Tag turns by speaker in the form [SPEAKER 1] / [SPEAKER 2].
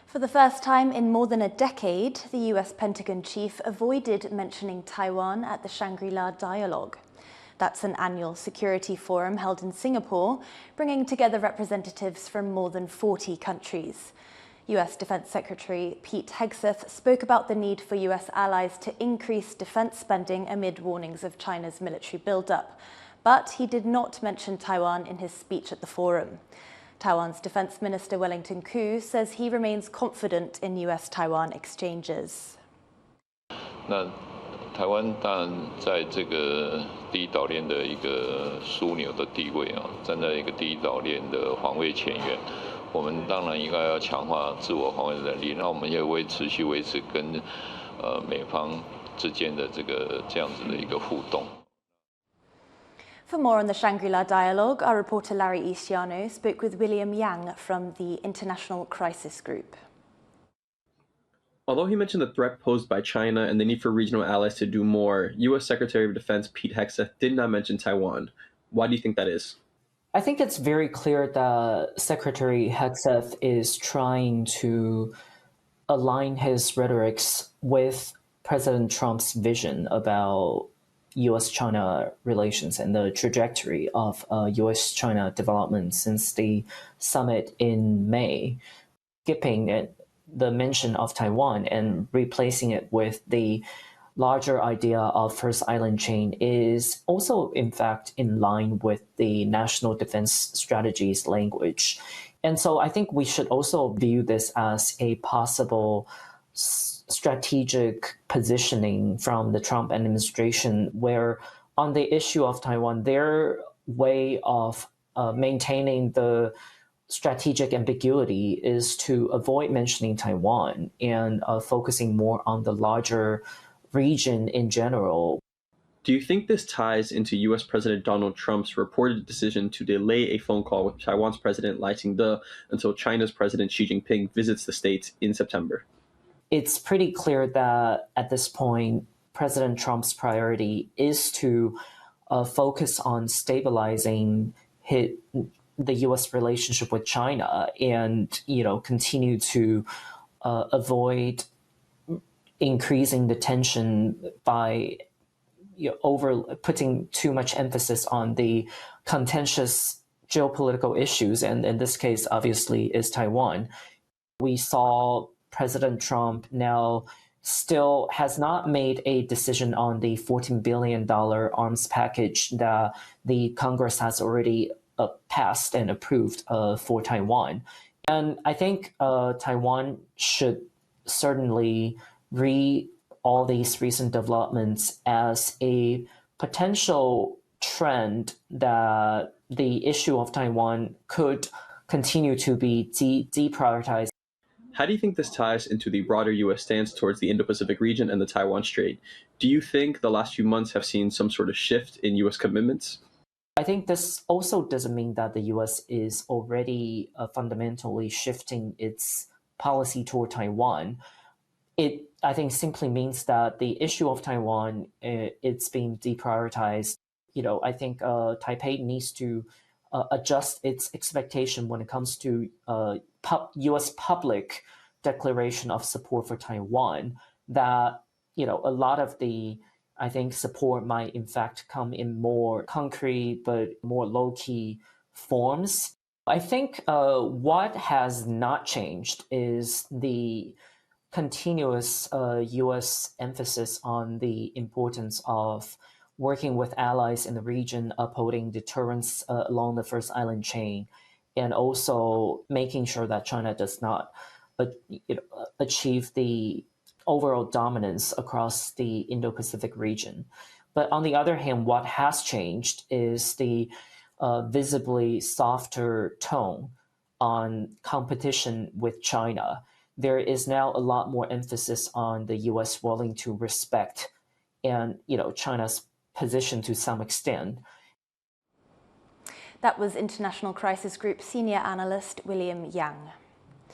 [SPEAKER 1] For the first time in more than a decade, the US Pentagon chief avoided mentioning Taiwan at the Shangri-La Dialogue. That's an annual security forum held in Singapore, bringing together representatives from more than 40 countries. US Defense Secretary Pete Hegseth spoke about the need for US allies to increase defense spending amid warnings of China's military buildup. But he did not mention Taiwan in his speech at the forum. Taiwan's Defense Minister Wellington Koo says he remains confident in US-Taiwan exchanges.
[SPEAKER 2] 那台湾当然在这个第一岛链的一个枢纽的地位啊，站在一个第一岛链的防卫前沿，我们当然应该要强化自我防卫能力。那我们也会持续维持跟美方之间的这样子的一个互动。
[SPEAKER 1] For more on the Shangri-La Dialogue, our reporter Larry Isiano spoke with William Yang from the International Crisis Group.
[SPEAKER 3] Although he mentioned the threat posed by China and the need for regional allies to do more, U.S. Secretary of Defense Pete Hegseth did not mention Taiwan. Why do you think that is?
[SPEAKER 4] I think it's very clear that Secretary Hegseth is trying to align his rhetorics with President Trump's vision about U.S.-China relations and the trajectory of U.S.-China development since the summit in May, skipping the mention of Taiwan and replacing it with the larger idea of First Island Chain is also, in fact, in line with the National Defense Strategy's language. And so I think we should also view this as a possible strategic positioning from the Trump administration, where on the issue of Taiwan, their way of maintaining the strategic ambiguity is to avoid mentioning Taiwan and focusing more on the larger region in general.
[SPEAKER 3] Do you think this ties into U.S. President Donald Trump's reported decision to delay a phone call with Taiwan's President Lai Ching-te until China's President Xi Jinping visits the States in September?
[SPEAKER 4] It's pretty clear that at this point, President Trump's priority is to focus on stabilizing the U.S. relationship with China and, continue to avoid increasing the tension by putting too much emphasis on the contentious geopolitical issues, and in this case, obviously, is Taiwan. We saw President Trump now still has not made a decision on the $14 billion arms package that the Congress has already passed and approved for Taiwan. And I think Taiwan should certainly read all these recent developments as a potential trend that the issue of Taiwan could continue to be deprioritized.
[SPEAKER 3] How do you think this ties into the broader U.S. stance towards the Indo-Pacific region and the Taiwan Strait? Do you think the last few months have seen some sort of shift in U.S. commitments?
[SPEAKER 4] I think this also doesn't mean that the U.S. is already fundamentally shifting its policy toward Taiwan. It, I think, simply means that the issue of Taiwan, it's being deprioritized. I think Taipei needs to adjust its expectation when it comes to U.S. public declaration of support for Taiwan, that, a lot of the, I think, support might in fact come in more concrete but more low-key forms. I think what has not changed is the continuous U.S. emphasis on the importance of working with allies in the region, upholding deterrence along the First Island Chain, and also making sure that China does not achieve the overall dominance across the Indo-Pacific region. But on the other hand, what has changed is the visibly softer tone on competition with China. There is now a lot more emphasis on the U.S. willing to respect and, China's position to some extent.
[SPEAKER 1] That was International Crisis Group senior analyst William Yang.